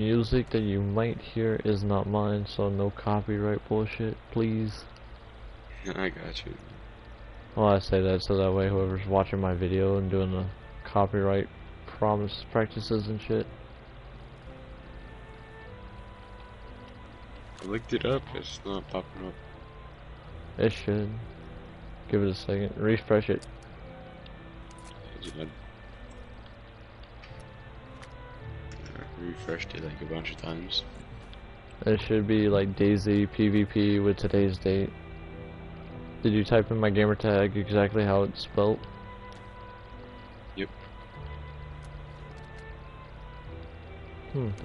Music that you might hear is not mine, so no copyright bullshit, please. I got you. Well, I say that so that way whoever's watching my video and doing the copyright promise practices and shit. I looked it up, it's not popping up. It should. Give it a second. Refresh it. I refreshed it like a bunch of times. It should be like Dayz PvP with today's date. Did you type in my gamer tag exactly how it's spelled? Yep.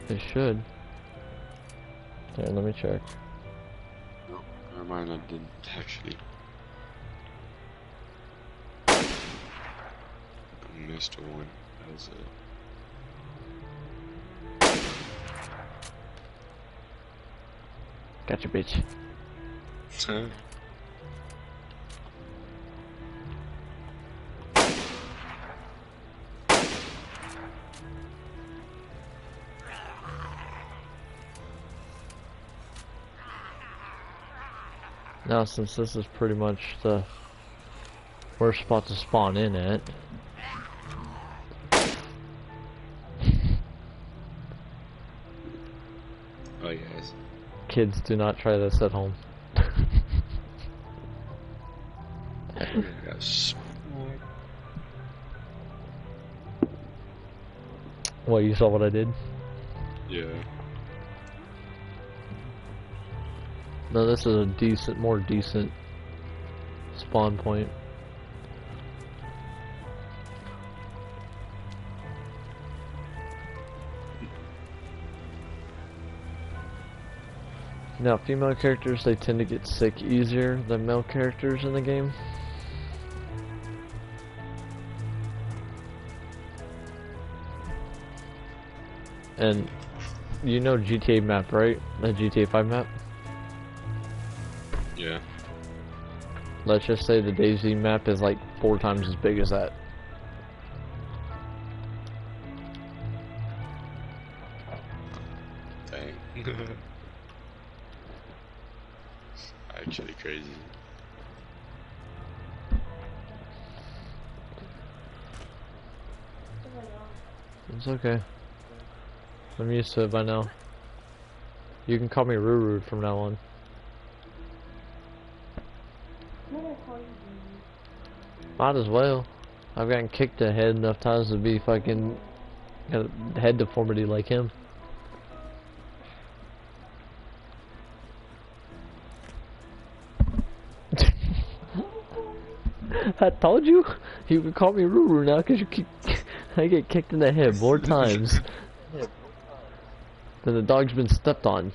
It should. Here, let me check. No, never mind, I didn't actually. I missed one. That was it. Gotcha, bitch. Now, since this is pretty much the worst spot to spawn in at, Oh yes. kids do not try this at home. Yes. What, you saw what I did? Yeah. No, this is a decent, more decent spawn point. Now, female characters, they tend to get sick easier than male characters in the game. And you know GTA map, right? The GTA 5 map? Yeah. Let's just say the Dayz map is like 4 times as big as that. Dang. Actually crazy. It's okay. I'm used to it by now. You can call me Ruru from now on. Might as well. I've gotten kicked in the head enough times to be fucking got a head deformity like him. I told you, you can call me Ruru now because you keep. I get kicked in the head more times than the dog's been stepped on.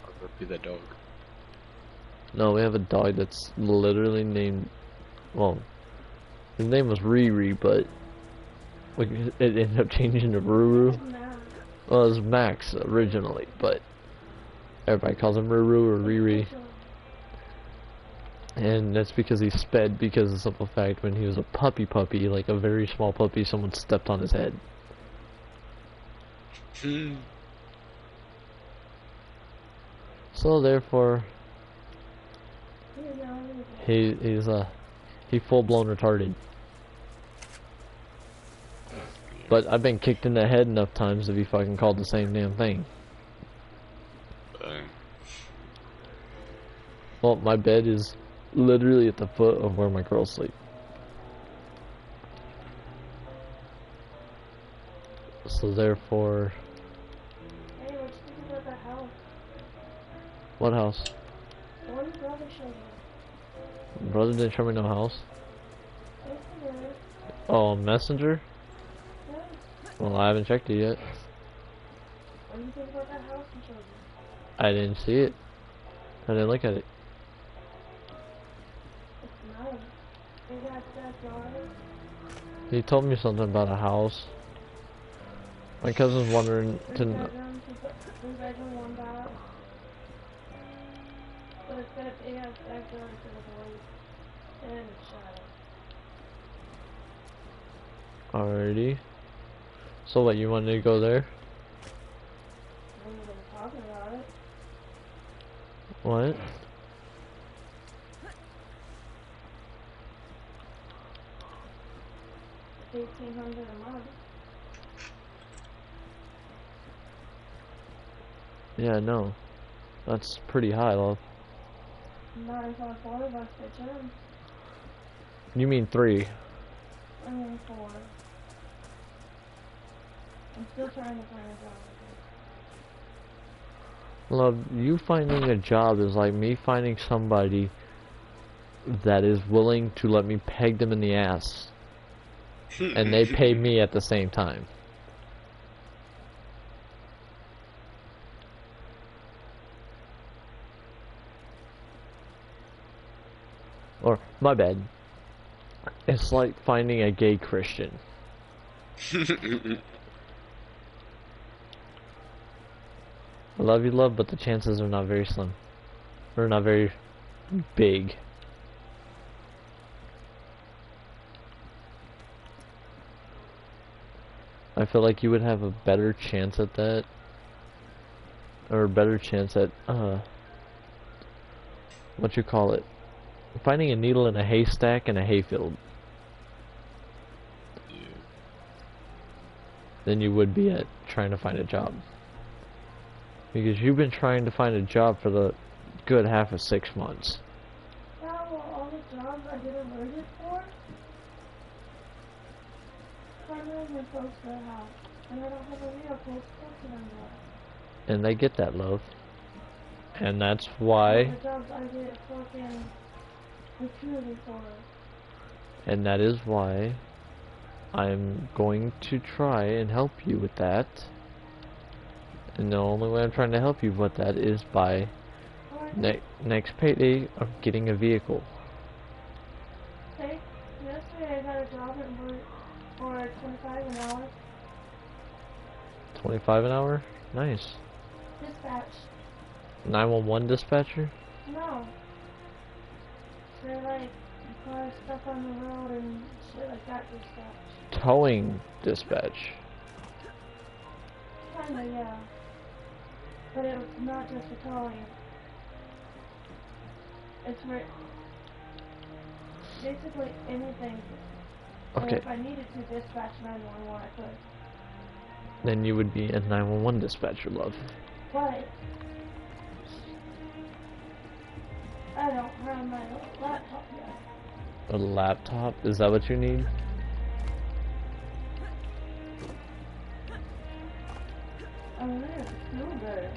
I'll go be that dog. No, we have a dog that's literally named. Well, his name was Riri, but it ended up changing to Ruru. Well, it was Max originally, but everybody calls him Ruru or Riri. And that's because he sped because of the simple fact when he was a puppy, like a very small puppy, someone stepped on his head. So therefore, he's full-blown retarded. But I've been kicked in the head enough times to be fucking called the same damn thing. Well, my bed is literally at the foot of where my girls sleep. So therefore... Hey, what you think about that house? What house? The one your brother showed you. Brother didn't show me no house. Yes, he did. Oh, Messenger? Yeah. Well, I haven't checked it yet. What do you think about that house he showed you? I didn't see it. I didn't look at it. It's nice. They got that daughter. He told me something about a house. My cousin's wondering to... Three bedroom, one bath. The but it's got it has backyard for the boys and a shadow. Alrighty. So what, you wanted to go there? We were talking about it. What? $1,800 a month. Yeah, no. That's pretty high, love. Not if all 4 of us pitch in. You mean 3? I mean 4. I'm still trying to find a job. Love, you finding a job is like me finding somebody that is willing to let me peg them in the ass. And they pay me at the same time. Or, my bad. It's like finding a gay Christian. I love you, love, but the chances are not very slim. Or not very big. I feel like you would have a better chance at that. Or a better chance at, what you call it? Finding a needle in a haystack in a hayfield. Yeah. Than you would be at trying to find a job. Because you've been trying to find a job for the good half of 6 months. Yeah, well, all the jobs I get alerted for, primarily when close to the house. And I don't have a vehicle close to them yet. And they get that, love. And that's why... The jobs I get fucking recruited for. And that is why I'm going to try and help you with that. And the only way I'm trying to help you with that is by next payday of getting a vehicle. Hey, yesterday I got a job at work for $25 an hour. 25 an hour? Nice. Dispatch. 911 dispatcher? No. They're like, car stuff on the road and shit like that dispatch. Towing dispatch. Kinda, yeah. But it was not just for towing. It's for basically anything. And Okay, if I needed to dispatch 911, I could. then you would be a 911 dispatcher, love. But I don't have my laptop yet. A laptop? Is that what you need? I mean, it's still good.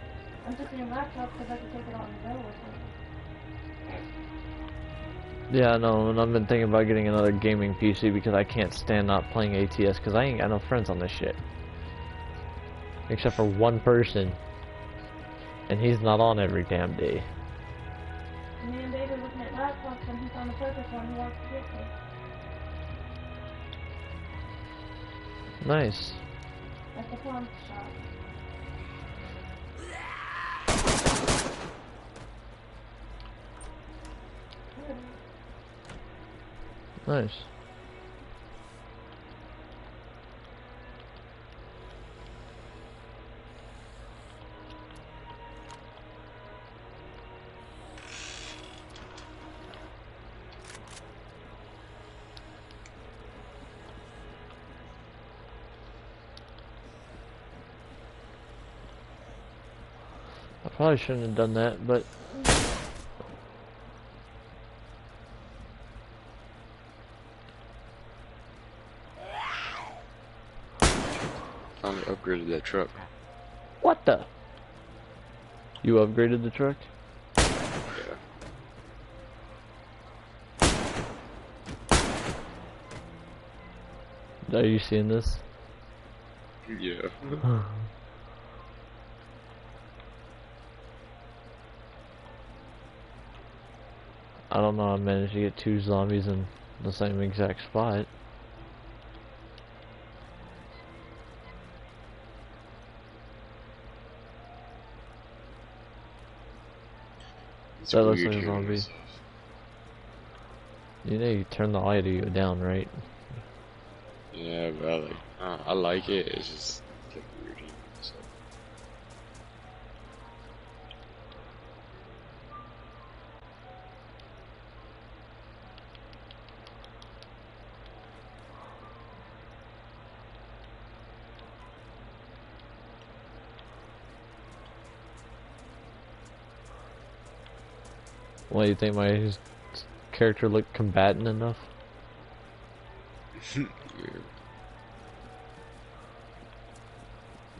I'm just saying laptop because I can take it on the go with me. Yeah, no, and I've been thinking about getting another gaming PC because I can't stand not playing ATS because I ain't got no friends on this shit. Except for one person. And he's not on every damn day. Me and Dave are looking at laptops and he's on the perfect one. He wants to get me Nice. at the pawn shop. Nice. I probably shouldn't have done that, but Finally upgraded that truck. what the? You upgraded the truck? Yeah. Are you seeing this? Yeah. I don't know, I managed to get 2 zombies in the same exact spot. It's That looks weird like a hearing zombie. myself. You know you turn the audio down, right? Yeah, but I like it. It's just like weird hearing myself. What, you think my character looked combatant enough? Yeah.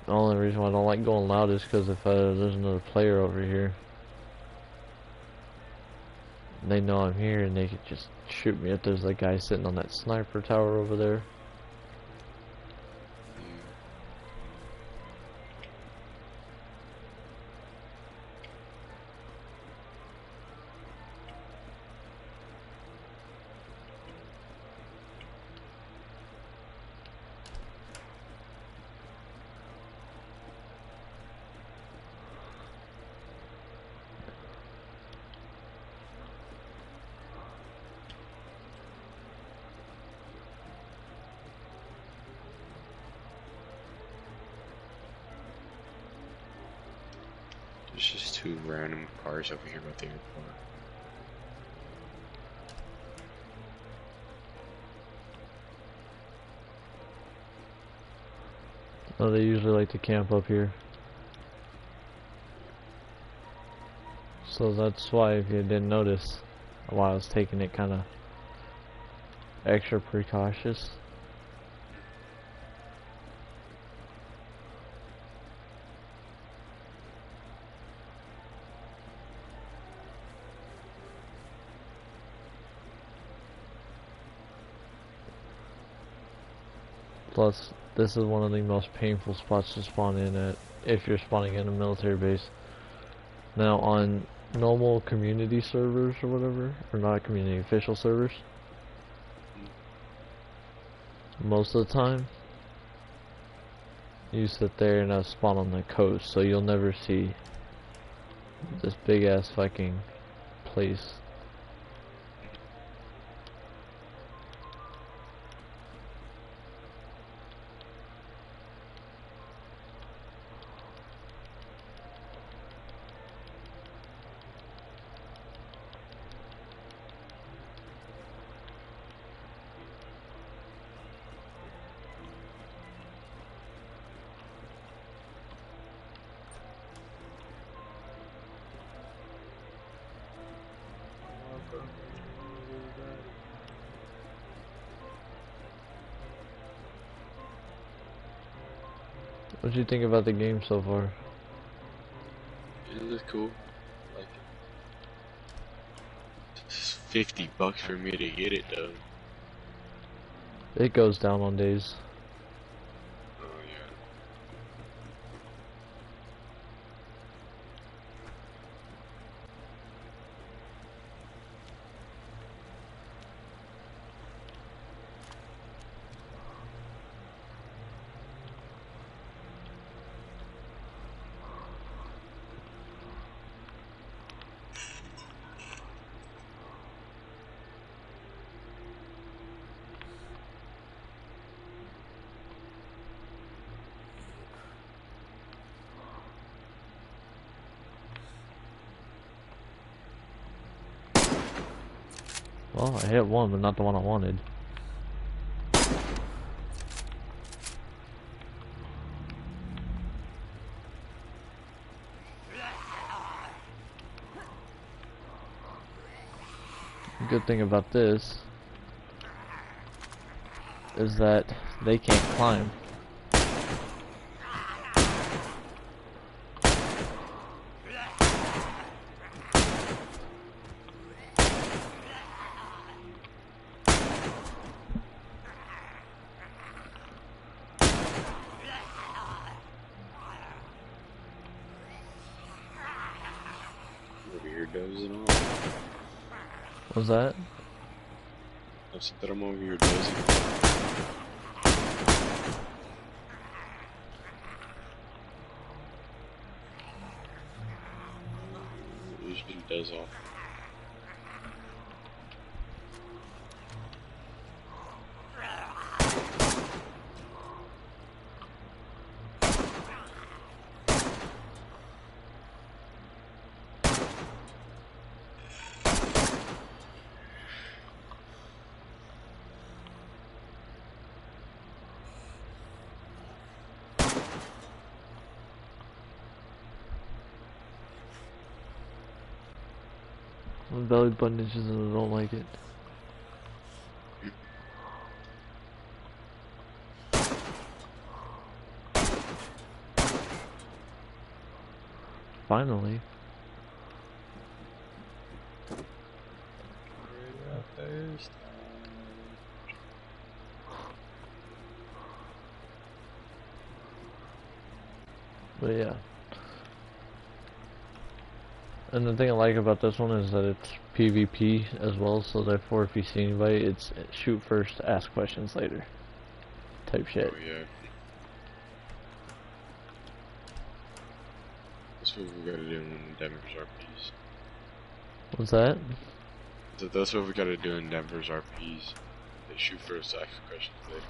The only reason why I don't like going loud is because if there's another player over here, they know I'm here and they could just shoot me if there's a guy sitting on that sniper tower over there. There's just two random cars over here at the airport. Oh, they usually like to camp up here. So that's why, if you didn't notice, why I was taking it kind of extra precautious. Plus, this is one of the most painful spots to spawn in at if you're spawning in a military base. Now, on normal community servers or whatever, or not community, official servers, most of the time, you sit there and spawn on the coast, so you'll never see this big ass fucking place. What do you think about the game so far? It looks cool. Like it's $50 for me to get it though. It goes down on days. Oh yeah. Well, I hit one, but not the one I wanted. The good thing about this is that they can't climb. Over here dozing off. What's that? I said that I'm over here dozing off. Usually does all. My belly button itches and I don't like it. Finally. But yeah. And the thing I like about this one is that it's PvP as well, so therefore if you see anybody, it's shoot first, ask questions later type shit. Oh yeah. That's what we gotta do in Denver's RPs. What's that? So that's what we gotta do in Denver's RPs. They shoot first, ask questions later.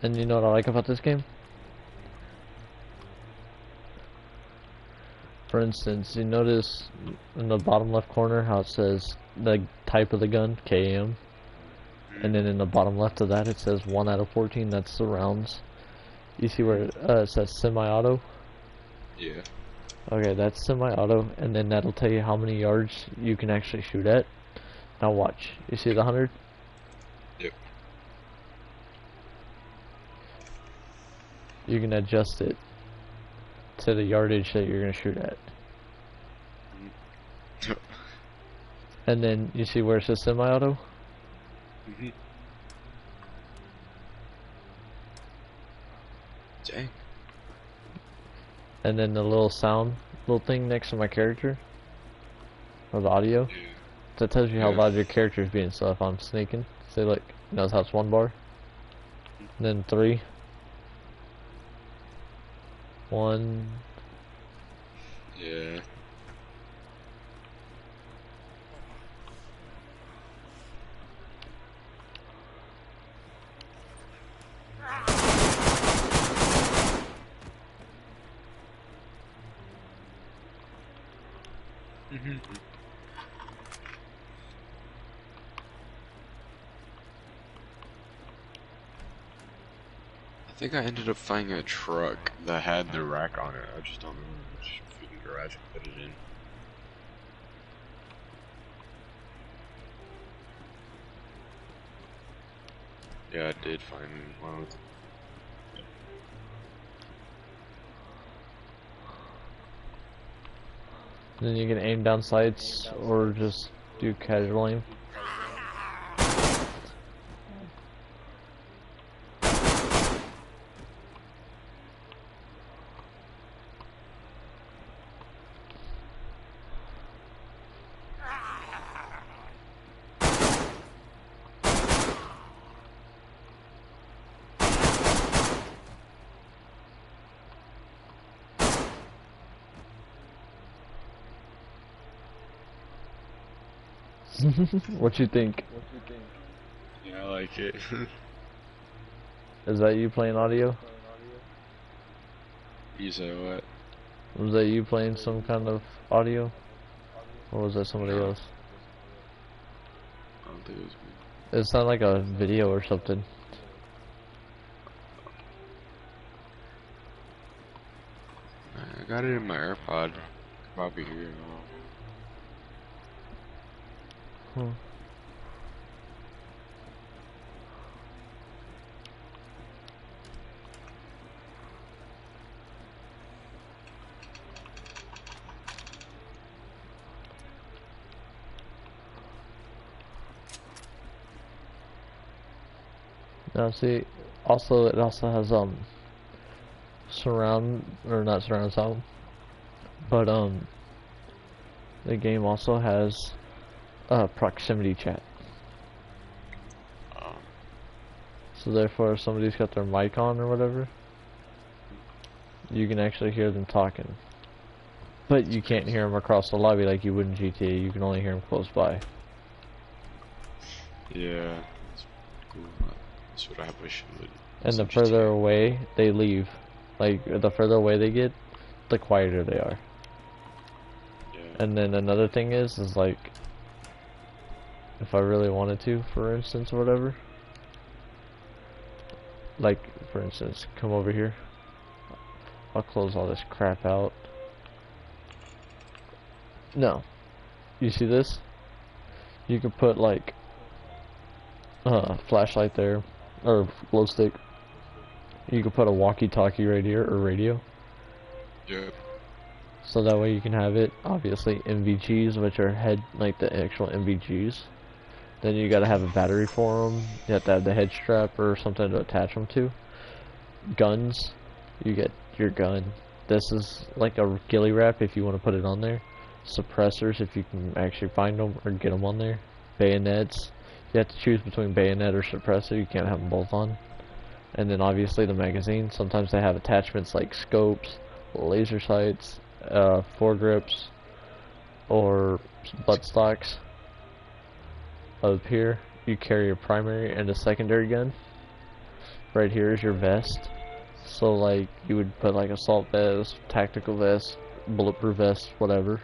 And you know what I like about this game? For instance, you notice in the bottom left corner how it says the type of the gun, KM. And then in the bottom left of that it says 1 out of 14, that's the rounds. You see where it says semi-auto? Yeah. Okay, that's semi-auto, and then that'll tell you how many yards you can actually shoot at. Now watch. You see the 100? Yep. You can adjust it to the yardage that you're going to shoot at. And then you see where it says semi-auto? Dang. And then the little sound, little thing next to my character, or the audio, Yeah. that tells you how Yeah. loud your character is being. So if I'm sneaking, say look, notice how it's 1 bar, and then 3, 1. Yeah. I think I ended up finding a truck that had the rack on it. I just don't know which freaking garage I put it in. Yeah, I did find one with. Then you can aim down sights or just do casual aim. What you think? Yeah, I like it. Is that you playing audio? You say what? Was that you playing some kind of audio? Or was that somebody No. else? I don't think it was me. It sounded like a video or something. I got it in my AirPod. Probably here now. Hmm. Now see, also it also has surround, or not surround sound, but the game also has proximity chat. So therefore, if somebody's got their mic on or whatever, you can actually hear them talking. But you can't hear them across the lobby like you would in GTA. You can only hear them close by. Yeah, that's cool. That's what I wish I would. And the further away they leave, like the further away they get, the quieter they are. Yeah. And then another thing is like, if I really wanted to, for instance, or whatever, like for instance, come over here. I'll close all this crap out. No. You see this? You could put like flashlight there, or glow stick. You could put a walkie-talkie radio. Yeah. So that way you can have it, obviously, MVGs, which are like the actual MVGs. Then you gotta have a battery for them. You have to have the head strap or something to attach them to. Guns, you get your gun. This is like a ghillie wrap if you want to put it on there. Suppressors if you can actually find them or get them on there. Bayonets, you have to choose between bayonet or suppressor. You can't have them both on. And then obviously the magazine. Sometimes they have attachments like scopes, laser sights, foregrips, or butt stocks. Up here you carry a primary and a secondary gun. Right here is your vest. So like you would put like assault vest, tactical vest, bulletproof vest, whatever.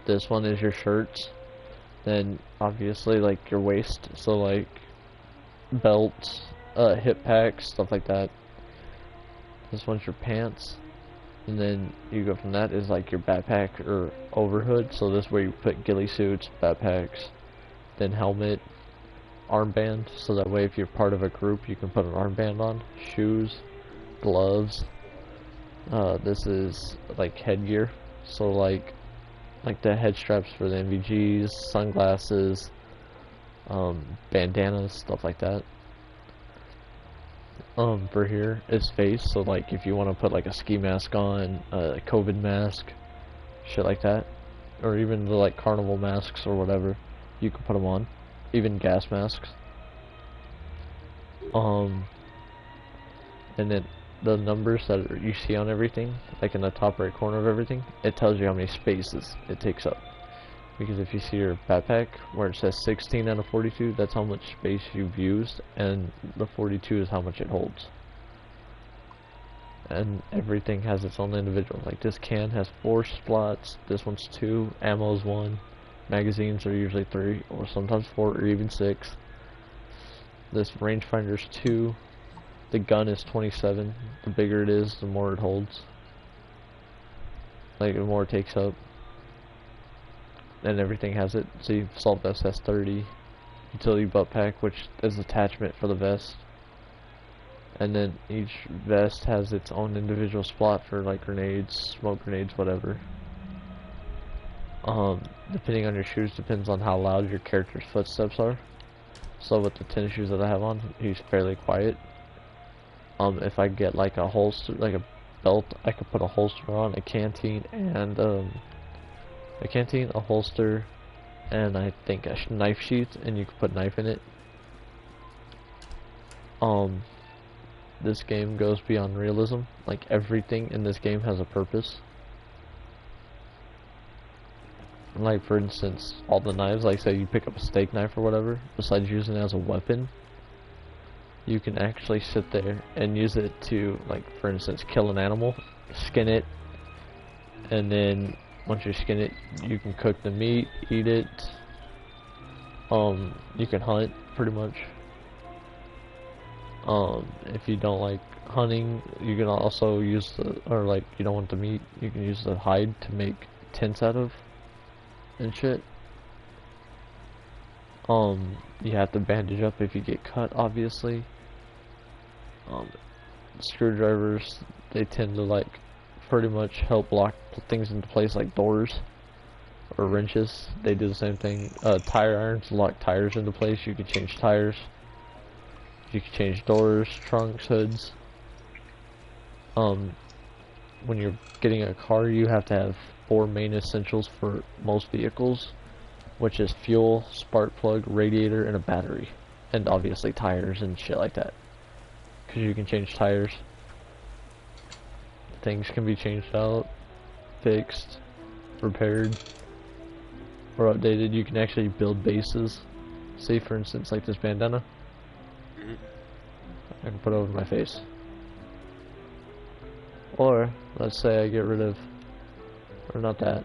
This one is your shirts. Then obviously like your waist, so like belts, hip packs, stuff like that. This one's your pants. And then you go from that is like your backpack or overhood. So this is where you put ghillie suits, backpacks, then helmet, armband. So that way if you're part of a group you can put an armband on. Shoes, gloves. This is like headgear. So like the head straps for the MVGs, sunglasses, bandanas, stuff like that. For here is face, so like if you want to put like a ski mask on, a COVID mask, shit like that, or even the like carnival masks or whatever, you can put them on, even gas masks. And then the numbers that you see on everything, like in the top right corner of everything, it tells you how many spaces it takes up. Because if you see your backpack where it says 16 out of 42, that's how much space you've used, and the 42 is how much it holds. And everything has its own individual. Like this can has 4 slots, this one's 2, ammo's 1, magazines are usually 3, or sometimes 4 or even 6. This rangefinder's 2. The gun is 27. The bigger it is, the more it holds. Like the more it takes up. And everything has it. See, assault vest has 30. Utility butt pack, which is attachment for the vest. And then each vest has its own individual spot for like grenades, smoke grenades, whatever. Depending on your shoes, depends on how loud your character's footsteps are. So with the tennis shoes that I have on, he's fairly quiet. If I get like a holster, like a belt, I could put a holster on, a canteen, and a holster, and I think a knife sheath, and you can put a knife in it. This game goes beyond realism. Like everything in this game has a purpose. Like for instance, all the knives, like say you pick up a steak knife or whatever, besides using it as a weapon, you can actually sit there and use it to, like for instance, kill an animal, skin it, and then once you skin it, you can cook the meat, eat it. You can hunt pretty much. If you don't like hunting, you can also use the, or like you don't want the meat, you can use the hide to make tents out of and shit. You have to bandage up if you get cut, obviously. Screwdrivers, they tend to like pretty much help lock things into place, like doors or wrenches. They do the same thing. Tire irons lock tires into place. You can change tires. You can change doors, trunks, hoods. When you're getting a car, you have to have 4 main essentials for most vehicles, which is fuel, spark plug, radiator, and a battery. and obviously tires and shit like that. Because you can change tires. Things can be changed out, fixed, repaired, or updated. You can actually build bases. See, for instance, like this bandana. I can put it over my face. Or, let's say I get rid of, or not that.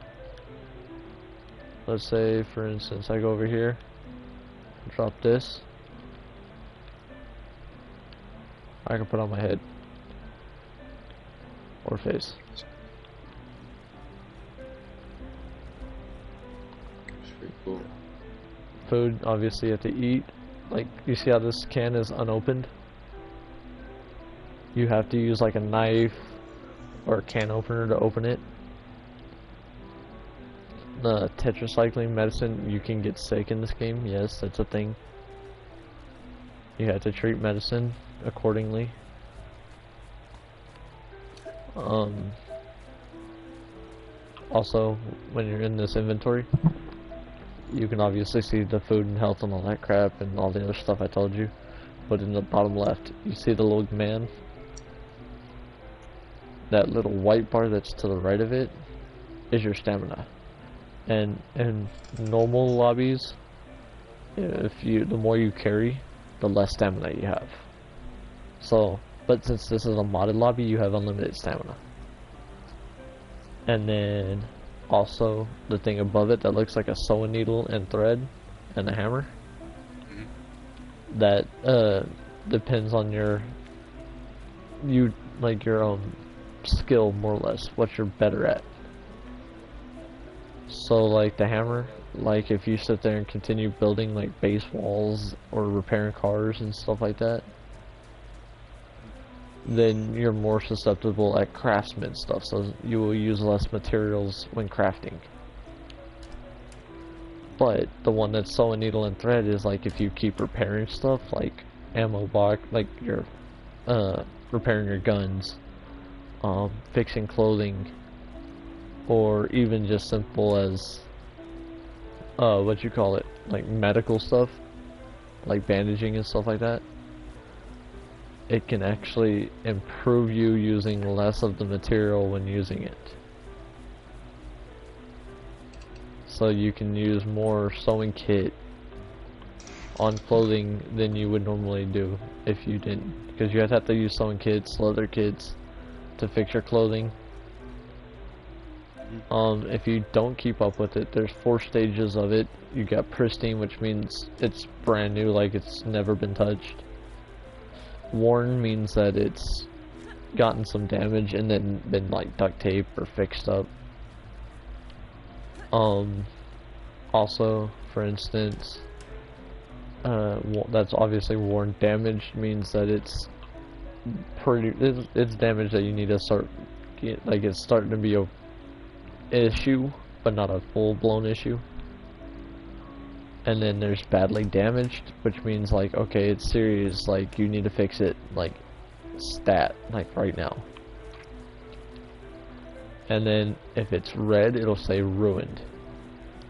Let's say, for instance, I go over here, drop this. I can put on my head. Or face. It's pretty cool. Food, obviously you have to eat. Like, you see how this can is unopened? You have to use like a knife or a can opener to open it. The tetracycline medicine, you can get sick in this game. Yes, that's a thing. You have to treat medicine accordingly. Also, when you're in this inventory, you can obviously see the food and health and all that crap and all the other stuff I told you. But in the bottom left, you see the little man? That little white bar that's to the right of it is your stamina. And in normal lobbies, the more you carry, the less stamina you have. So, but since this is a modded lobby, you have unlimited stamina. And then also the thing above it that looks like a sewing needle and thread and a hammer. That depends on your skill, more or less, what you're better at. So like the hammer, like if you sit there and continue building like base walls or repairing cars and stuff like that, then you're more susceptible at craftsman stuff, so you will use less materials when crafting. But the one that's sewing needle and thread is like if you keep repairing stuff like ammo box, like you're repairing your guns, fixing clothing, or even just simple as like medical stuff, like bandaging and stuff like that. It can actually improve you using less of the material when using it. So you can use more sewing kit on clothing than you would normally do if you didn't, because you have to use sewing kits, leather kits to fix your clothing. If you don't keep up with it, there's 4 stages of it. You got pristine, which means it's brand new, like it's never been touched. Worn means that it's gotten some damage and then been like duct tape or fixed up. Also, for instance, that's obviously worn. Damaged means that it's damage that you need to start, like it's starting to be a issue, but not a full-blown issue. And then there's badly damaged, which means like, okay, it's serious, like you need to fix it, like stat, like right now. And then if it's red, it'll say ruined.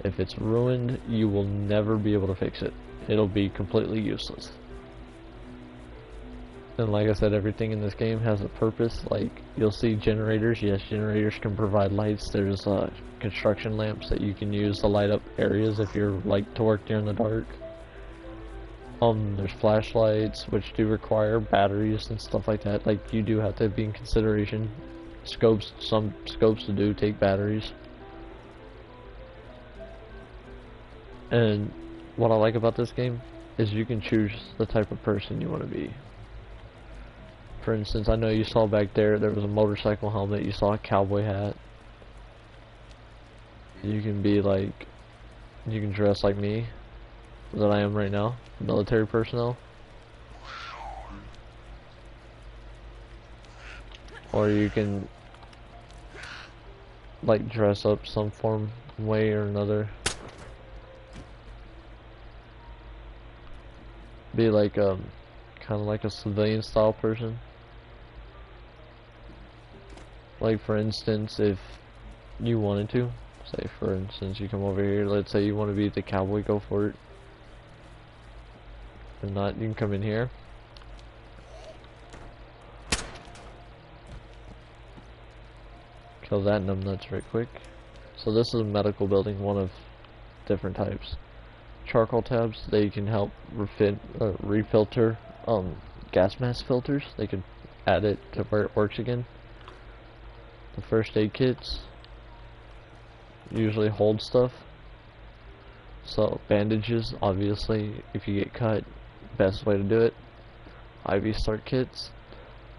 If it's ruined, you will never be able to fix it. It'll be completely useless. And like I said, everything in this game has a purpose. Like, you'll see generators. Yes, generators can provide lights. There's construction lamps that you can use to light up areas if you're like to work during the dark. There's flashlights, which do require batteries and stuff like that. Like, you do have to be in consideration. Scopes, some scopes do take batteries. And what I like about this game is you can choose the type of person you want to be. For instance, I know you saw back there was a motorcycle helmet, you saw a cowboy hat. You can be like, you can dress like me, that I am right now, military personnel. Or you can like dress up some form, way or another. Be like kind of like a civilian style person. Like for instance, if you wanted to, say for instance you come over here, let's say you want to be the cowboy, go for it. If not, you can come in here. Kill that numbnuts right quick. So this is a medical building, one of different types. Charcoal tabs, they can help refilter gas mask filters. They can add it to where it works again. The first aid kits usually hold stuff. So bandages, obviously, if you get cut, best way to do it. IV start kits.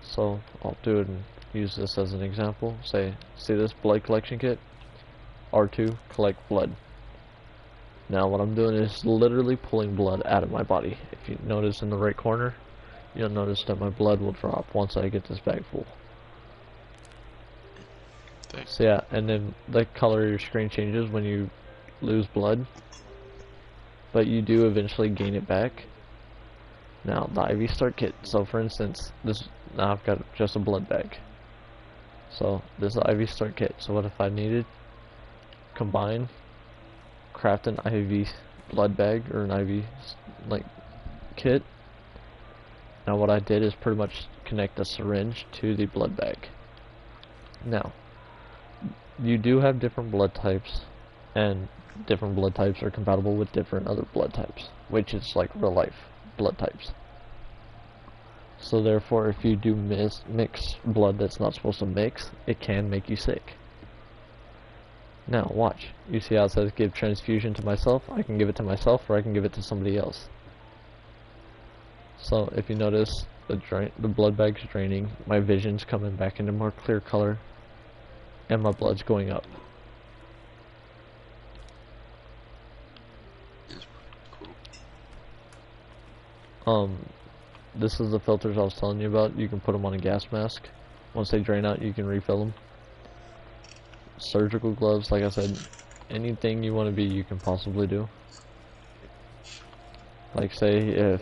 So I'll do it and use this as an example. See this blood collection kit? R2, collect blood. Now what I'm doing is literally pulling blood out of my body. If you notice in the right corner, you'll notice that my blood will drop once I get this bag full. Thanks. So yeah, and then the color of your screen changes when you lose blood, but you do eventually gain it back. Now the IV start kit. So for instance, now I've got just a blood bag. So this is the IV start kit. So what if I needed combine, craft an IV blood bag or an IV like kit? Now what I did is pretty much connect a syringe to the blood bag. Now you do have different blood types, and different blood types are compatible with different other blood types, which is like real life blood types. So therefore, if you do mix blood that's not supposed to mix, it can make you sick. Now watch, you see how it says give transfusion to myself? I can give it to myself, or I can give it to somebody else. So if you notice, the blood bag's draining, my vision's coming back into more clear color, and my blood's going up. Cool. This is the filters I was telling you about. You can put them on a gas mask. Once they drain out, you can refill them. Surgical gloves, like I said, anything you want to be, you can possibly do. Like say, if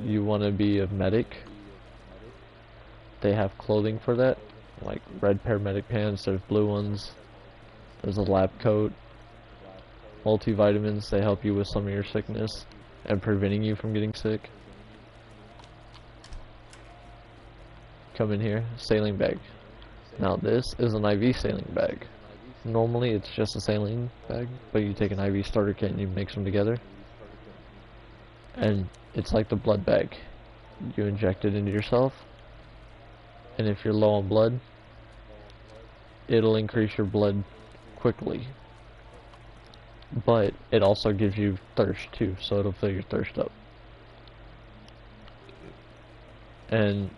you want to be a medic, they have clothing for that, like red paramedic pants, there's blue ones, there's a lab coat, multivitamins, they help you with some of your sickness and preventing you from getting sick. Come in here, saline bag. Now this is an IV saline bag. Normally it's just a saline bag, but you take an IV starter kit and you mix them together. And it's like the blood bag. You inject it into yourself, and if you're low on blood, it'll increase your blood quickly. But it also gives you thirst too, so it'll fill your thirst up. And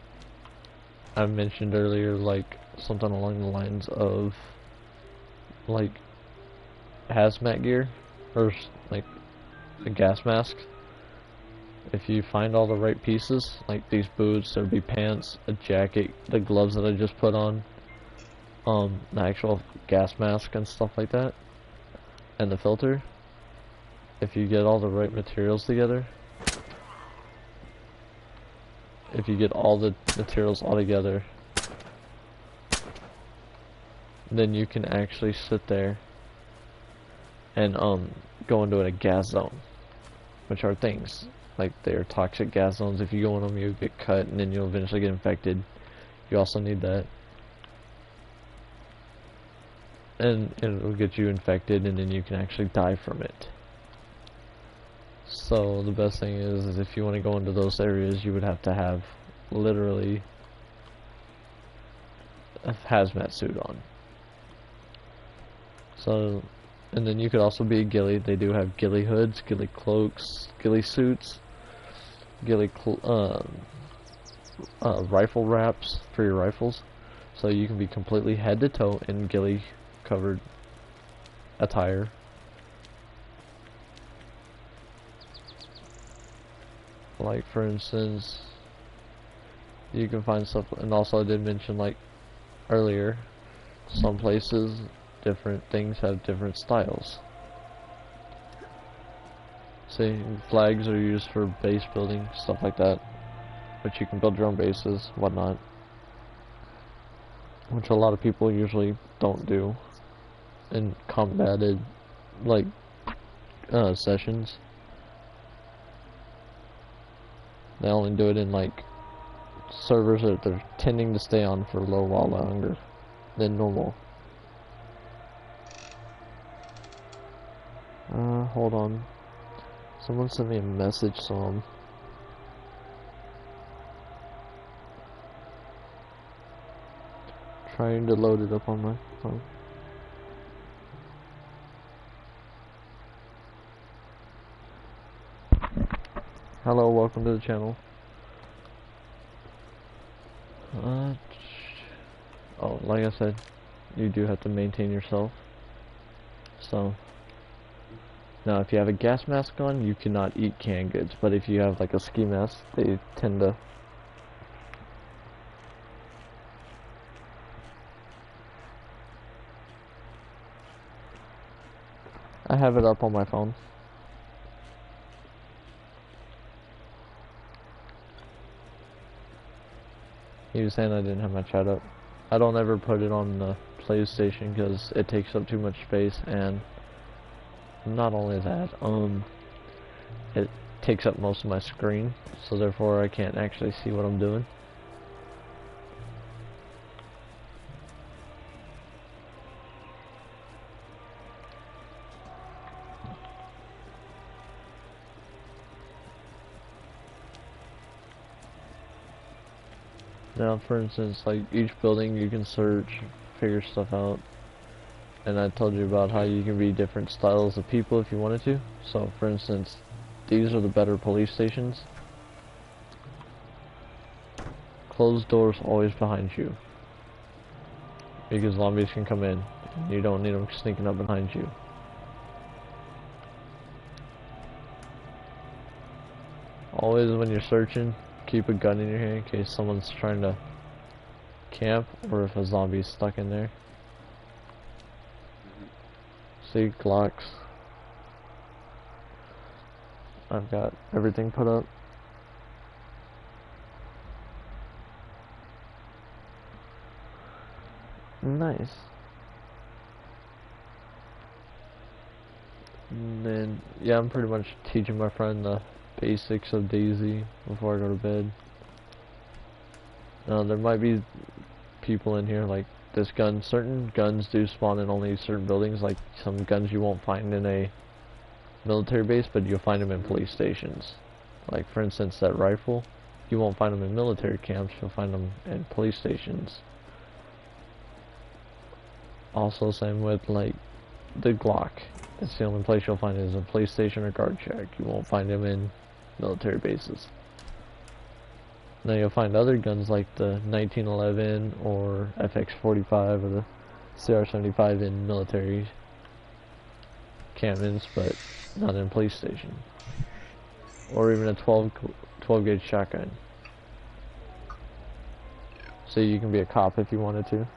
I mentioned earlier, like, something along the lines of, like, hazmat gear, or, like, a gas mask. If you find all the right pieces, like these boots, there'd be pants, a jacket, the gloves that I just put on, the actual gas mask and stuff like that, and the filter, if you get all the right materials together, if you get all the materials all together, then you can actually sit there and go into a gas zone, which are things like they are toxic gas zones. If you go in them, you'll get cut and then you'll eventually get infected. You also need that, and it'll get you infected and then you can actually die from it. So the best thing is if you want to go into those areas, you would have to have literally a hazmat suit on. So, and then you could also be a ghillie. They do have ghillie hoods, ghillie cloaks, ghillie suits, ghillie rifle wraps for your rifles. So you can be completely head to toe in ghillie covered attire. Like for instance, you can find stuff, and also I did mention like earlier, some places, different things have different styles. See, flags are used for base building, stuff like that, but you can build your own bases, whatnot, which a lot of people usually don't do in combated like sessions. They only do it in like servers that they're tending to stay on for a little while longer than normal. Hold on. Someone sent me a message, so I'm trying to load it up on my phone. Hello, welcome to the channel. Oh, like I said, you do have to maintain yourself. So, now if you have a gas mask on, you cannot eat canned goods. But if you have like a ski mask, they tend to. I have it up on my phone. He was saying I didn't have my chat up. I don't ever put it on the PlayStation because it takes up too much space, and not only that, it takes up most of my screen, so therefore I can't actually see what I'm doing. Now, for instance, like each building you can search, figure stuff out, and I told you about how you can be different styles of people if you wanted to. So, for instance, these are the better police stations. Closed doors always behind you, because zombies can come in. You don't need them sneaking up behind you. Always when you're searching, keep a gun in your hand in case someone's trying to camp or if a zombie's stuck in there. See, Glocks. I've got everything put up. Nice. And then, yeah, I'm pretty much teaching my friend the basics of Dayz before I go to bed. Now, there might be people in here like this gun. Certain guns do spawn in only certain buildings, like some guns you won't find in a military base, but you'll find them in police stations. Like, for instance, that rifle, you won't find them in military camps, you'll find them in police stations. Also, same with like the Glock. It's the only place you'll find it is a police station or guard shack. You won't find them in military bases. Now you'll find other guns like the 1911 or FX45 or the CR75 in military encampments, but not in police station. Or even a 12 gauge shotgun. So you can be a cop if you wanted to.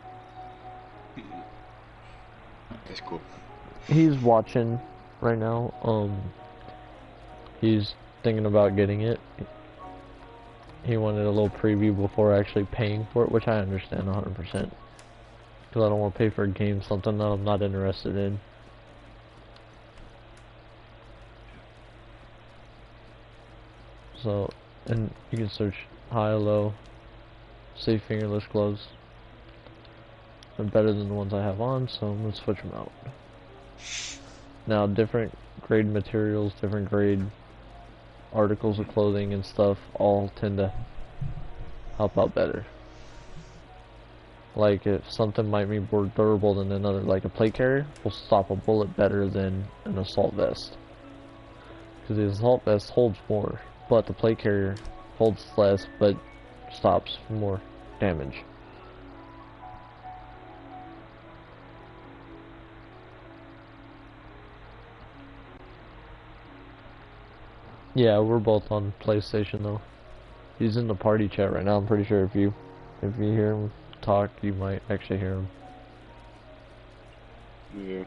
That's cool. He's watching right now. He's thinking about getting it. He wanted a little preview before actually paying for it, which I understand 100%. Because I don't want to pay for a game, something that I'm not interested in. So, and you can search high, low, safe fingerless gloves. They're better than the ones I have on, so I'm going to switch them out. Now, different grade materials, different grade articles of clothing and stuff all tend to help out better. Like, if something might be more durable than another, like a plate carrier will stop a bullet better than an assault vest. Because the assault vest holds more, but the plate carrier holds less but stops more damage. Yeah, we're both on PlayStation though. He's in the party chat right now. I'm pretty sure if you hear him talk, you might actually hear him. Yeah.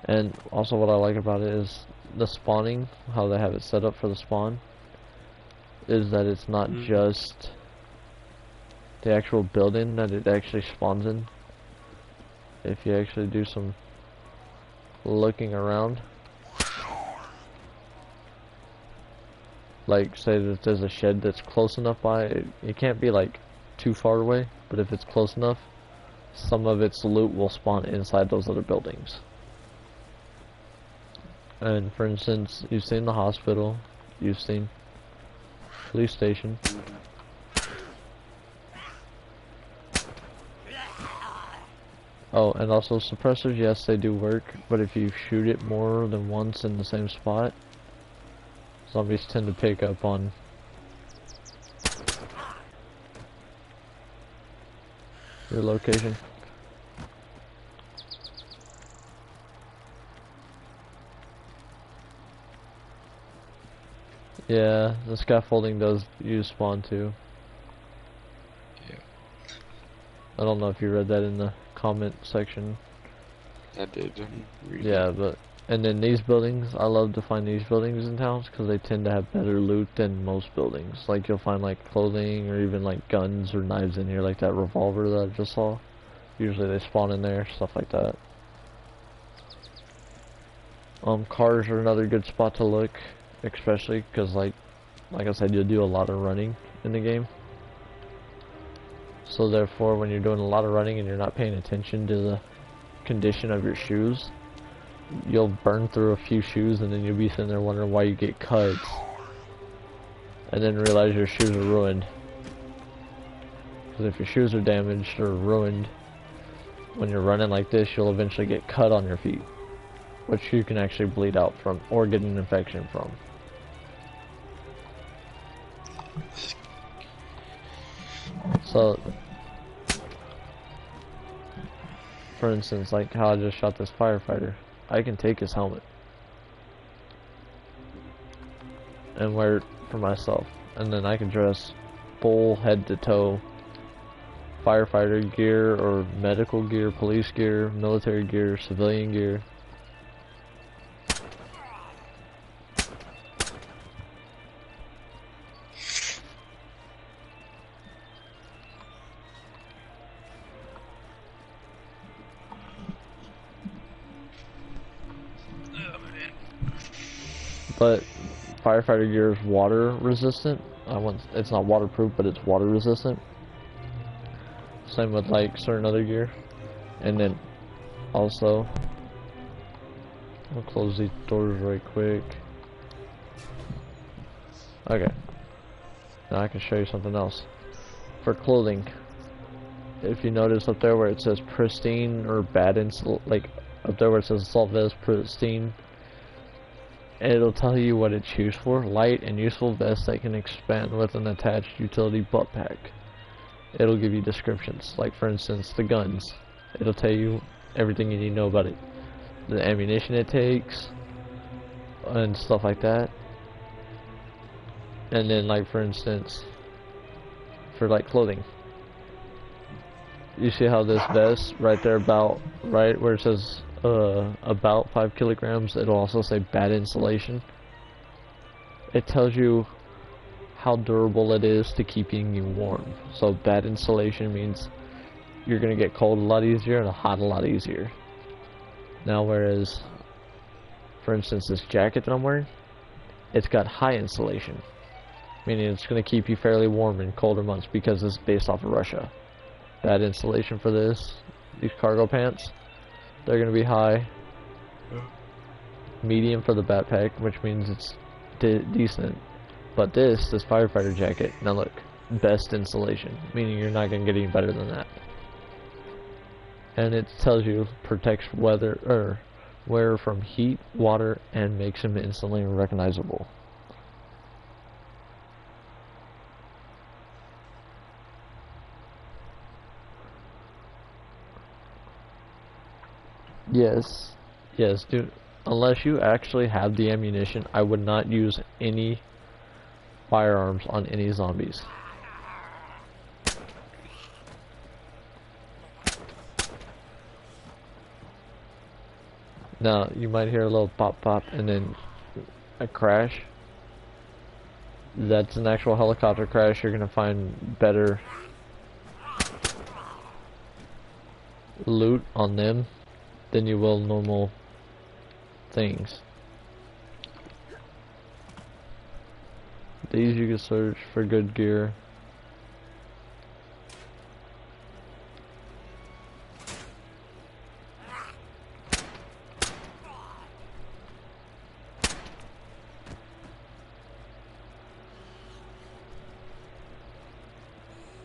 And also what I like about it is the spawning, how they have it set up for the spawn, is that it's not just the actual building that it actually spawns in. If you actually do some looking around, like say that there's a shed that's close enough by, it can't be like too far away, but if it's close enough, some of its loot will spawn inside those other buildings. And for instance, you've seen the hospital, you've seen police station. Oh, and also suppressors, yes, they do work, but if you shoot it more than once in the same spot, zombies tend to pick up on your location. Yeah, the scaffolding does use spawn too. Yeah. I don't know if you read that in the comment section. I did. Read Yeah, it. but and then these buildings, I love to find these buildings in towns because they tend to have better loot than most buildings. Like you'll find like clothing or even like guns or knives in here, like that revolver that I just saw. Usually they spawn in there, stuff like that. Cars are another good spot to look, especially because like I said, you'll do a lot of running in the game. So therefore, when you're doing a lot of running and you're not paying attention to the condition of your shoes, you'll burn through a few shoes and then you'll be sitting there wondering why you get cuts. And then realize your shoes are ruined. Because if your shoes are damaged or ruined, when you're running like this, you'll eventually get cut on your feet, which you can actually bleed out from or get an infection from. So, for instance, like how I just shot this firefighter, I can take his helmet and wear it for myself, and then I can dress full head to toe firefighter gear or medical gear, police gear, military gear, civilian gear. But firefighter gear is water resistant. It's not waterproof, but it's water resistant. Same with like certain other gear. And then also, I'll close these doors right quick. Okay. Now I can show you something else. For clothing, if you notice up there where it says pristine or bad like up there where it says assault vest pristine, it'll tell you what it's used for. Light and useful vest that can expand with an attached utility butt pack. It'll give you descriptions, like for instance the guns. It'll tell you everything you need to know about it, the ammunition it takes and stuff like that. And then like for instance, for like clothing, you see how this vest right there, about right where it says about 5 kilograms, it'll also say bad insulation. It tells you how durable it is to keeping you warm. So bad insulation means you're gonna get cold a lot easier and hot a lot easier. Now whereas, for instance, this jacket that I'm wearing, it's got high insulation, meaning it's gonna keep you fairly warm in colder months because it's based off of Russia. Bad insulation for these cargo pants, they're gonna be high. Medium for the backpack, which means it's decent. But this firefighter jacket, now look, best insulation, meaning you're not gonna get any better than that. And it tells you protects wearer from heat, water, and makes him instantly recognizable. Yes, dude. Unless you actually have the ammunition, I would not use any firearms on any zombies. Now, you might hear a little pop pop and then a crash. That's an actual helicopter crash. You're gonna find better loot on them than you will normal things. These you can search for good gear.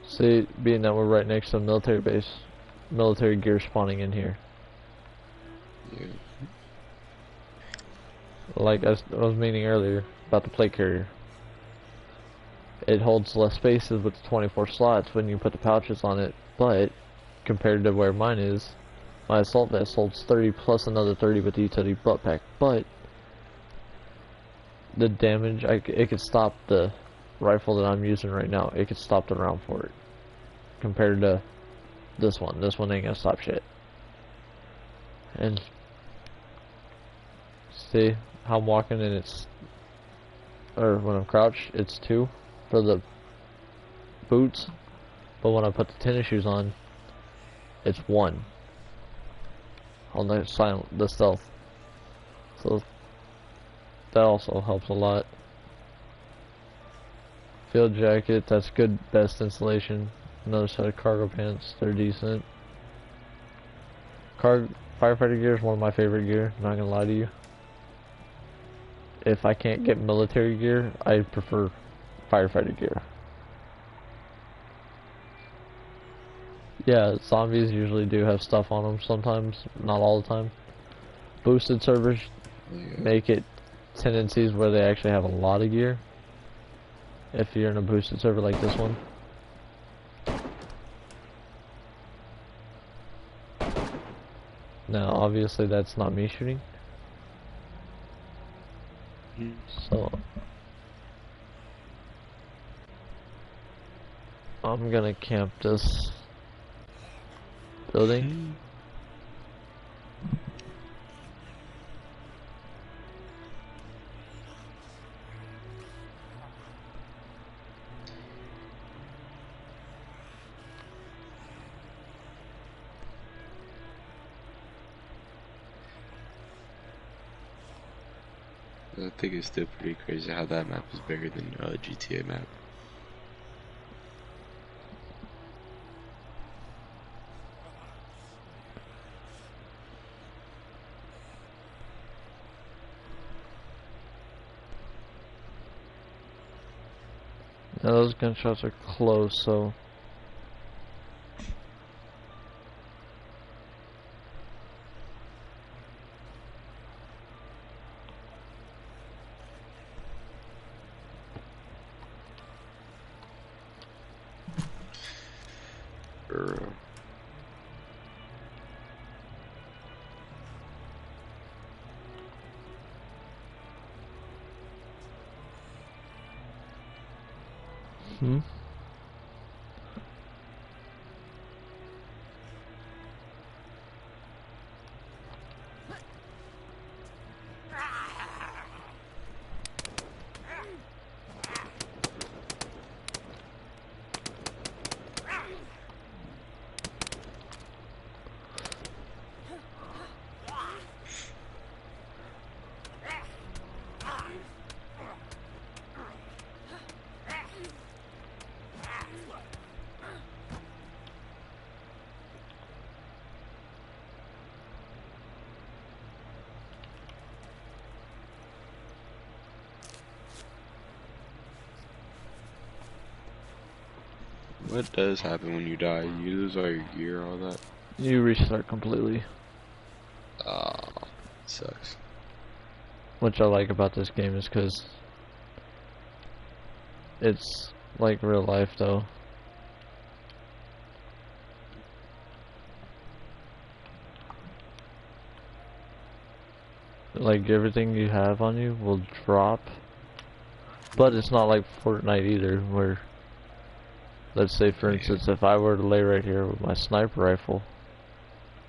See, being that we're right next to a military base, military gear spawning in here. Yeah. Like I was meaning earlier about the plate carrier. It holds less spaces with the 24 slots when you put the pouches on it, but compared to where mine is, my assault vest holds 30 plus another 30 with the utility butt pack, but the damage, it could stop the rifle that I'm using right now. It could stop the round for it. Compared to this one ain't gonna stop shit. And see how I'm walking and it's, or when I'm crouched, it's 2 for the boots, but when I put the tennis shoes on, it's 1 on the stealth. So that also helps a lot. Field jacket, that's good, best insulation. Another set of cargo pants, they're decent. Firefighter gear is one of my favorite gear, not gonna lie to you. If I can't get military gear, I prefer firefighter gear. Yeah, zombies usually do have stuff on them sometimes, not all the time. Boosted servers make it tendencies where they actually have a lot of gear. If you're in a boosted server like this one. Now, obviously that's not me shooting. So I'm gonna camp this building. I think it's still pretty crazy how that map is bigger than GTA map. Now those gunshots are close, so What does happen when you die? You lose all your gear, all that? you restart completely. Ah, sucks. What I like about this game is because it's like real life though. Like everything you have on you will drop, but it's not like Fortnite either, where let's say for instance if I were to lay right here with my sniper rifle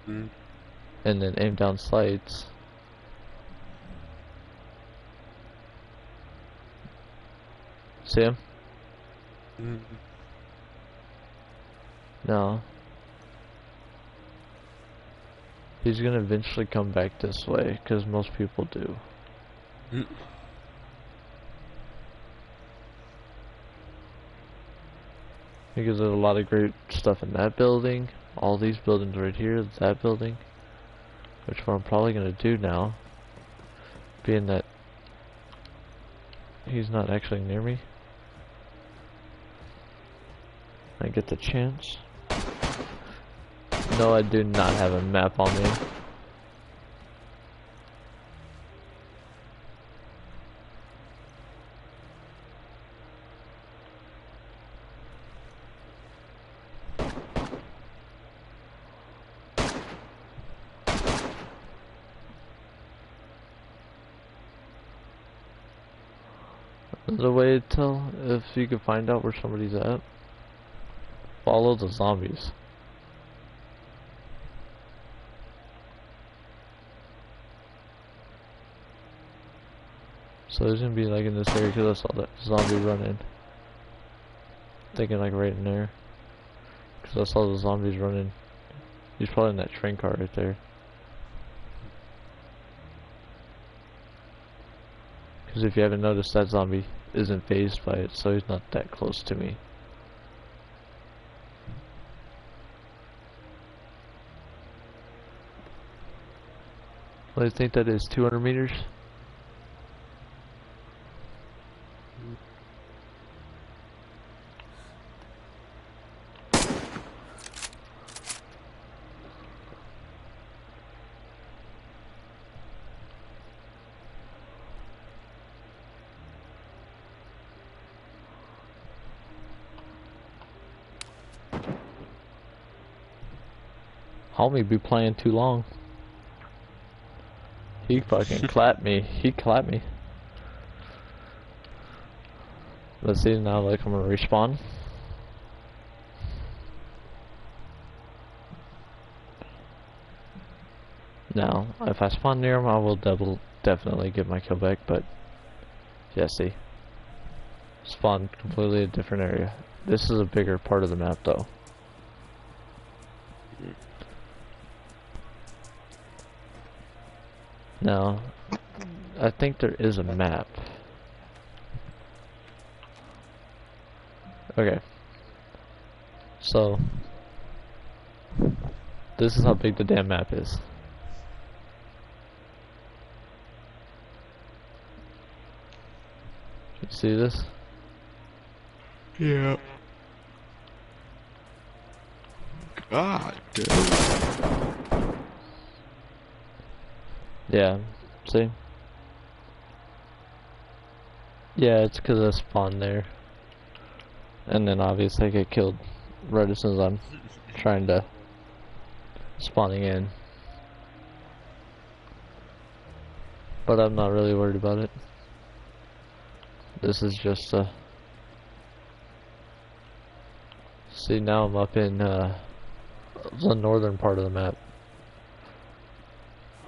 and then aim down sights, see him? No. He's gonna eventually come back this way, because most people do. Because there's a lot of great stuff in that building. All these buildings right here, that building. Which what I'm probably gonna do now. Being that he's not actually near me. I get the chance. No, I do not have a map on me. There's a way to tell if you can find out where somebody's at. Follow the zombies. So there's gonna be like in this area because I saw that zombie running. Thinking like right in there. Because I saw the zombies running. He's probably in that train car right there. Because if you haven't noticed, that zombie isn't phased by it, so he's not that close to me. What do you think that is? 200 meters? Homie be playing too long. He fucking clapped me. He clapped me. Let's see now, like I'm gonna respawn. Now, if I spawn near him, I will definitely get my kill back, but yeah, see. Spawn completely a different area. This is a bigger part of the map though. Now, I think there is a map. Okay. So, this is how big the damn map is. You see this? Yeah. God dude. Yeah, see? Yeah, it's because I spawned there. And then obviously I get killed right as soon as I'm trying to spawning in. But I'm not really worried about it. This is just see, now I'm up in the northern part of the map.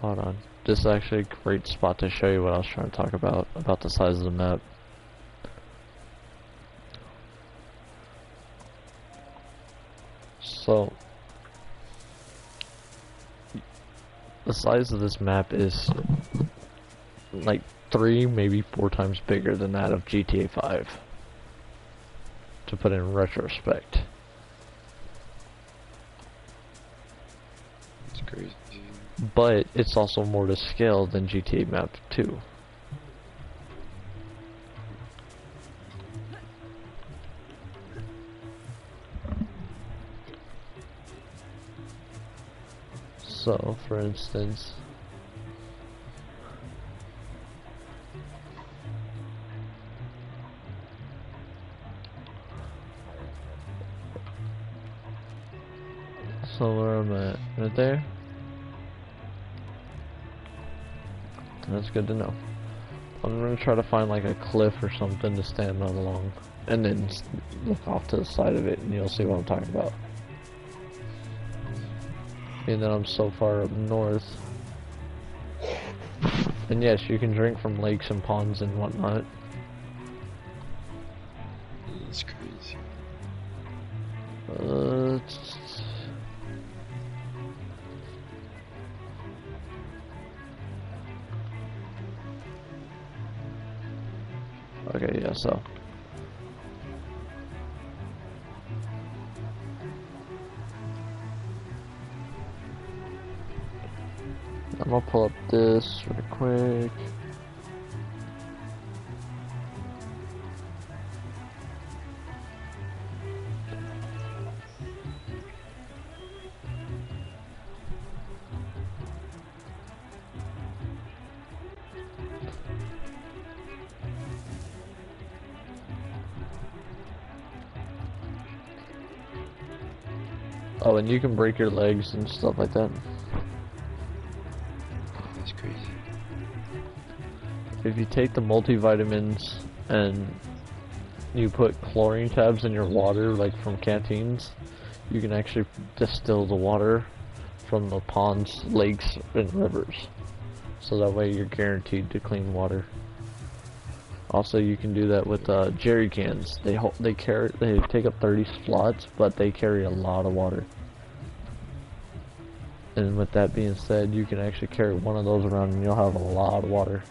Hold on. This is actually a great spot to show you what I was trying to talk about the size of the map. So, the size of this map is like 3, maybe 4 times bigger than that of GTA 5. To put in retrospect. It's crazy. But it's also more to scale than GTA map 2. So, for instance, so where I'm at, right there. That's good to know. I'm gonna try to find like a cliff or something to stand on along, and then look off to the side of it, and you'll see what I'm talking about. And then I'm so far up north. And yes, you can drink from lakes and ponds and whatnot. That's crazy. Okay, yeah, so I'm gonna pull up this real quick. Oh, and you can break your legs and stuff like that. That's crazy. If you take the multivitamins and you put chlorine tabs in your water, like from canteens, you can actually distill the water from the ponds, lakes, and rivers. So that way you're guaranteed to clean water. Also, you can do that with jerry cans. They take up 30 slots, but they carry a lot of water. And with that being said, you can actually carry one of those around, and you'll have a lot of water.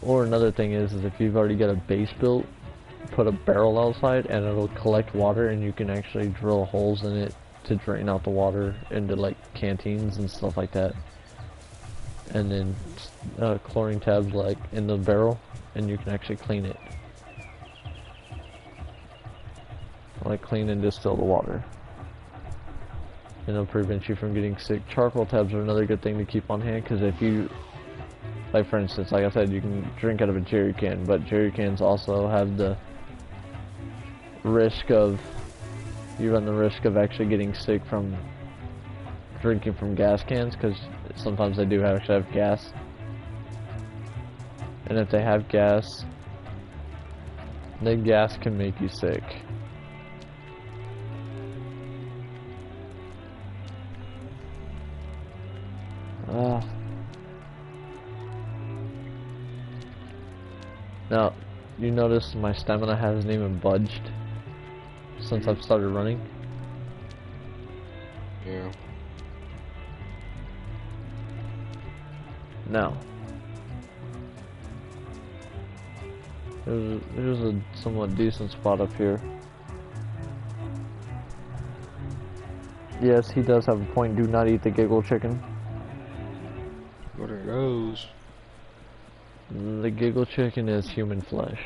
Or another thing is if you've already got a base built, put a barrel outside, and it'll collect water, and you can actually drill holes in it to drain out the water into like canteens and stuff like that. And then chlorine tabs like in the barrel, and you can actually clean it. Like clean and distill the water. And it'll prevent you from getting sick. Charcoal tabs are another good thing to keep on hand, because if you, like for instance, like I said, you can drink out of a jerry can, but jerry cans also have the risk of, you run the risk of actually getting sick from drinking from gas cans, because sometimes they do actually have gas. And if they have gas, the gas can make you sick. Now, you notice my stamina hasn't even budged since I've started running. Yeah. Now, here's a somewhat decent spot up here. Yes, he does have a point. Do not eat the giggle chicken. What are those? The giggle chicken is human flesh.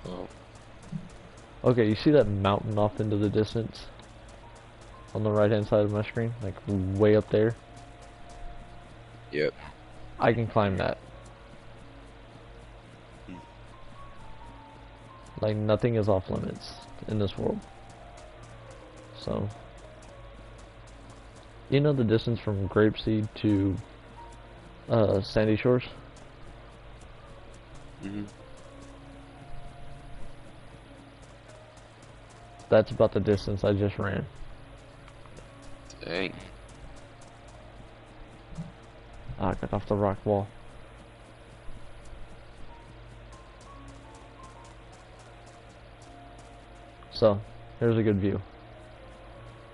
Oh. Okay, you see that mountain off into the distance? On the right hand side of my screen? Like way up there? Yep. I can climb that. Like nothing is off limits in this world. So, you know the distance from Grapeseed to Sandy Shores? Mhm. That's about the distance I just ran. Dang. I got off the rock wall. So, here's a good view.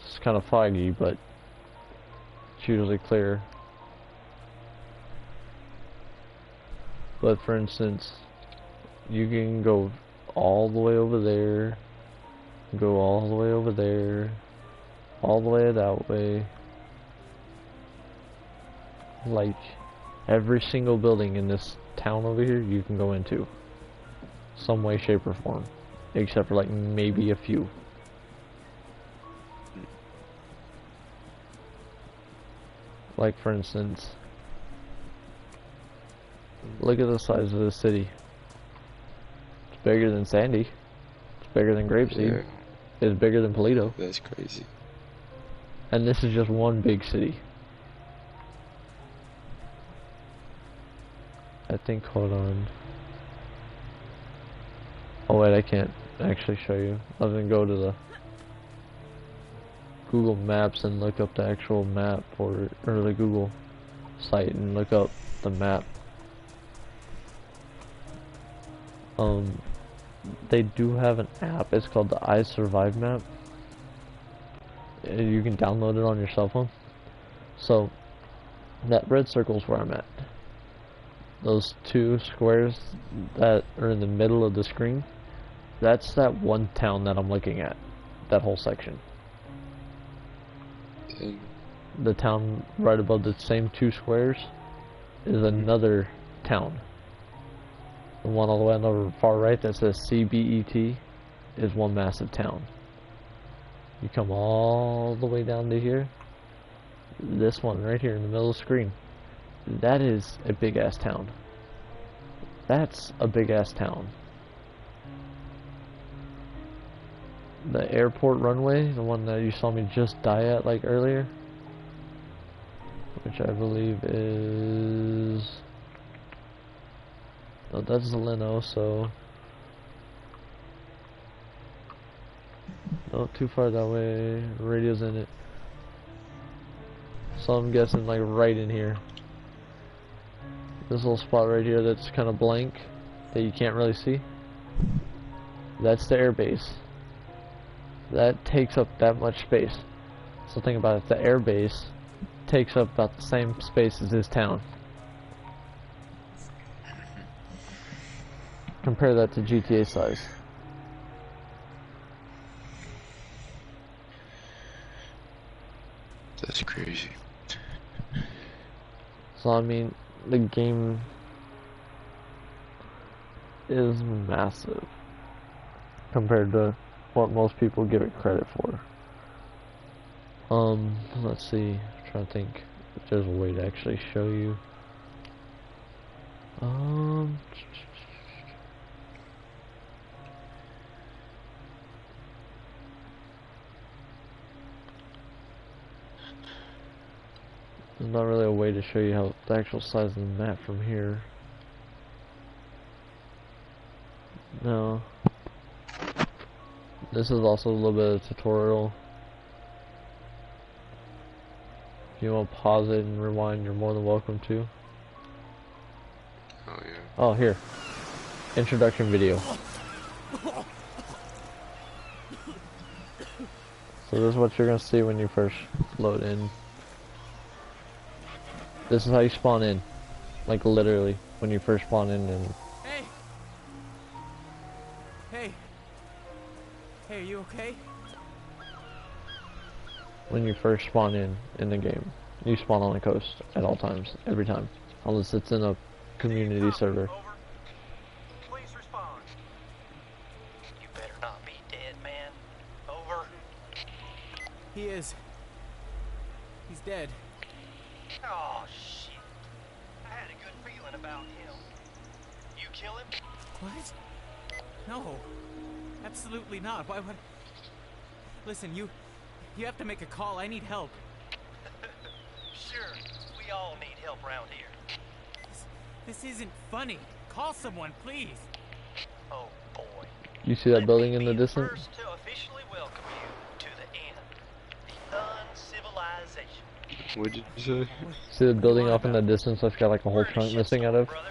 It's kind of foggy, but it's usually clear. But for instance, you can go all the way over there, go all the way over there, all the way that way. Like every single building in this town over here you can go into some way, shape, or form, except for like maybe a few. Like for instance, look at the size of this city. It's bigger than Sandy. It's bigger than Grapeseed. Yeah. It's bigger than Polito. That's crazy. And this is just one big city. I think, hold on. Oh wait, I can't actually show you. I'm gonna go to the Google Maps and look up the actual map for it, or the Google site and look up the map. They do have an app. It's called the I Survive map. You can download it on your cell phone. So that red circle's where I'm at. Those two squares that are in the middle of the screen, that's that one town that I'm looking at. That whole section. Dang. the town right above the same 2 squares is another town. The one all the way on the far right that says CBET is one massive town. You come all the way down to here. This one right here in the middle of the screen. That is a big ass town. That's a big ass town. The airport runway, the one that you saw me just die at like earlier, which I believe is... Oh, that's Leno, so... Not too far that way. Radio's in it. So I'm guessing like right in here. This little spot right here that's kind of blank, that you can't really see. That's the air base. That takes up that much space. So think about it, the air base takes up about the same space as this town. Compare that to GTA size. That's crazy. So I mean, the game is massive compared to what most people give it credit for. Let's see. I'm trying to think if there's a way to actually show you. There's not really a way to show you how the actual size of the map from here. No. This is also a little bit of a tutorial. If you want to pause it and rewind, you're more than welcome to. Oh yeah. Oh, here. Introduction video. So this is what you're going to see when you first load in. This is how you spawn in. Like literally, when you first spawn in and... Hey! Hey! Hey, are you okay? When you first spawn in the game. You spawn on the coast at all times, every time. Unless it's in a community server. Over. Please respond. You better not be dead, man. Over. He is. He's dead. Oh, shit. I had a good feeling about him. You kill him? What? No. Absolutely not. Why would... Listen, you have to make a call. I need help. Sure. We all need help around here. This isn't funny. Call someone, please. Oh, boy. You see that building in the distance? First to officially welcome you to the end. The uncivilization. What did you say? See the building off in the distance that's got like a whole trunk missing out of? Brother.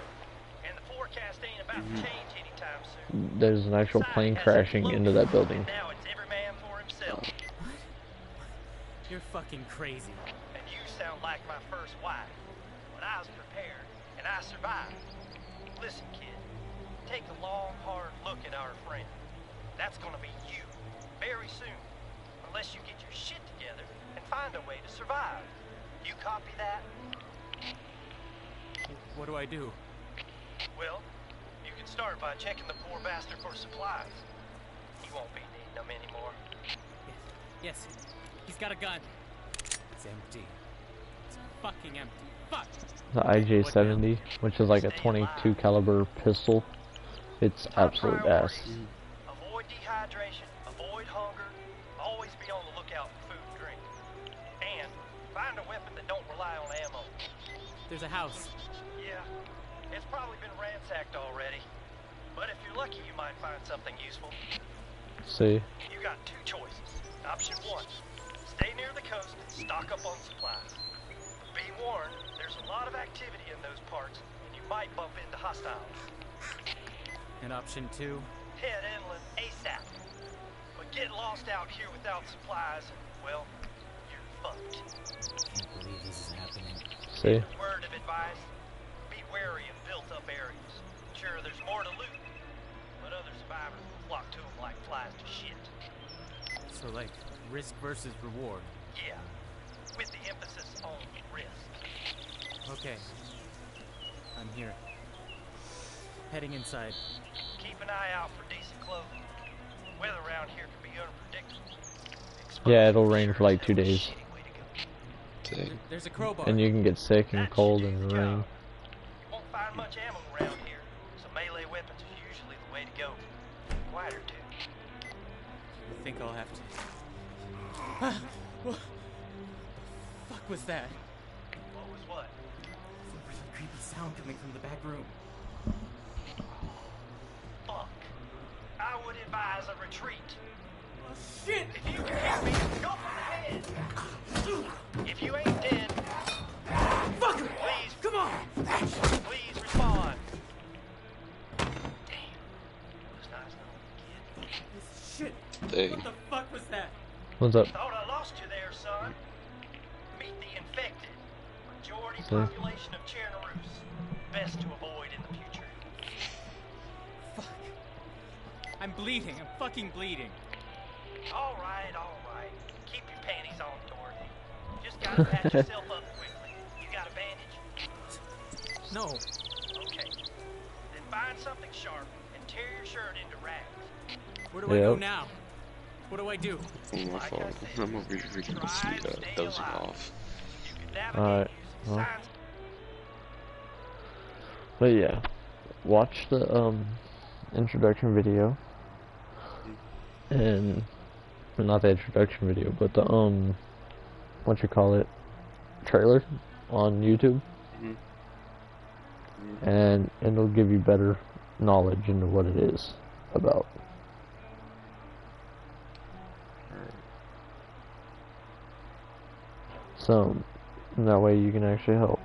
And the forecast ain't about to change anytime soon. There's an actual plane crashing into that building. Now it's every man for himself. You're fucking crazy. And you sound like my first wife. But I was prepared, and I survived. Listen, kid. Take a long, hard look at our friend. That's gonna be you, very soon. Unless you get your shit together and find a way to survive. You copy that? What do I do? Well, you can start by checking the poor bastard for supplies. He won't be needing them anymore. Yes. He's got a gun. It's empty. It's fucking empty. Fuck! The IJ-70, which is like a 22 caliber pistol. It's absolute ass. Avoid dehydration, avoid hunger, always be on the lookout for food and drink. And find a weapon that don't rely on ammo. There's a house. Yeah, it's probably been ransacked already. But if you're lucky, you might find something useful. See? You got two choices. Option one, stay near the coast and stock up on supplies. Be warned, there's a lot of activity in those parts, and you might bump into hostiles. And option 2? Head inland ASAP. But get lost out here without supplies, well, you're fucked. Can't believe this is happening. See? Word of advice, be wary of built-up areas. Sure, there's more to loot, but other survivors will flock to them like flies to shit. So like, risk versus reward. Yeah, with the emphasis Okay. I'm here. Heading inside. Keep an eye out for decent clothing. Weather around here can be unpredictable. Yeah, it'll rain for like 2 days. Dang. There's a crowbar. And you can get sick and cold in the rain. You won't find much ammo around here, so melee weapons are usually the way to go. Quieter too. I think I'll have to. What the fuck was that? What was what? Some really creepy sound coming from the back room. Fuck. I would advise a retreat. Oh shit! If you can hear me, go for the head. If you ain't dead, Fuck! please, Come on! please respond. Damn. It was nice knowing you, kid. Shit! Dang. What the fuck was that? What's up? Thought I lost you there, son. Meet the infected. Majority See? population of Chernaroos. Best to avoid in the future. Fuck. I'm bleeding. I'm fucking bleeding. All right, all right. Keep your panties on, Dorothy. Just gotta patch yourself up quickly. You got a bandage? No. Okay. Then find something sharp and tear your shirt into rags. Where do I go Yep. now? What do I do? Oh, my fault. I'm over here freaking dozing off. You can navigate Alright, using well. signs. But yeah, watch the introduction video, and well, not the introduction video, but the what you call it, trailer on YouTube, and it'll give you better knowledge into what it is about. So that way you can actually help.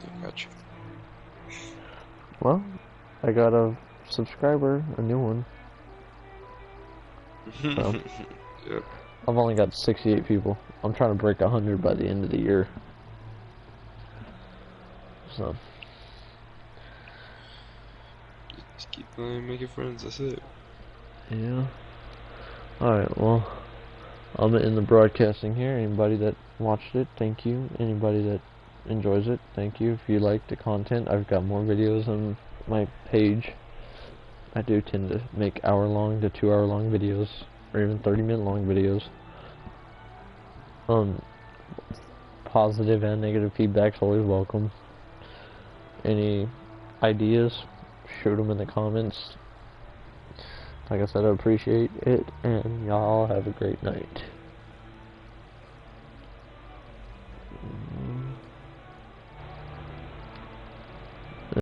I got you. Well, I got a subscriber, a new one. So, Yep. I've only got 68 people. I'm trying to break 100 by the end of the year. So, Just keep making friends, that's it. yeah. Alright, well, I'm in the broadcasting here. Anybody that watched it, thank you. Anybody that enjoys it, thank you. If you like the content, I've got more videos on my page. I do tend to make hour-long to 2-hour-long videos, or even 30-minute long videos. Positive and negative feedback's always welcome. Any ideas, shoot them in the comments. Like I said, I appreciate it, and y'all have a great night.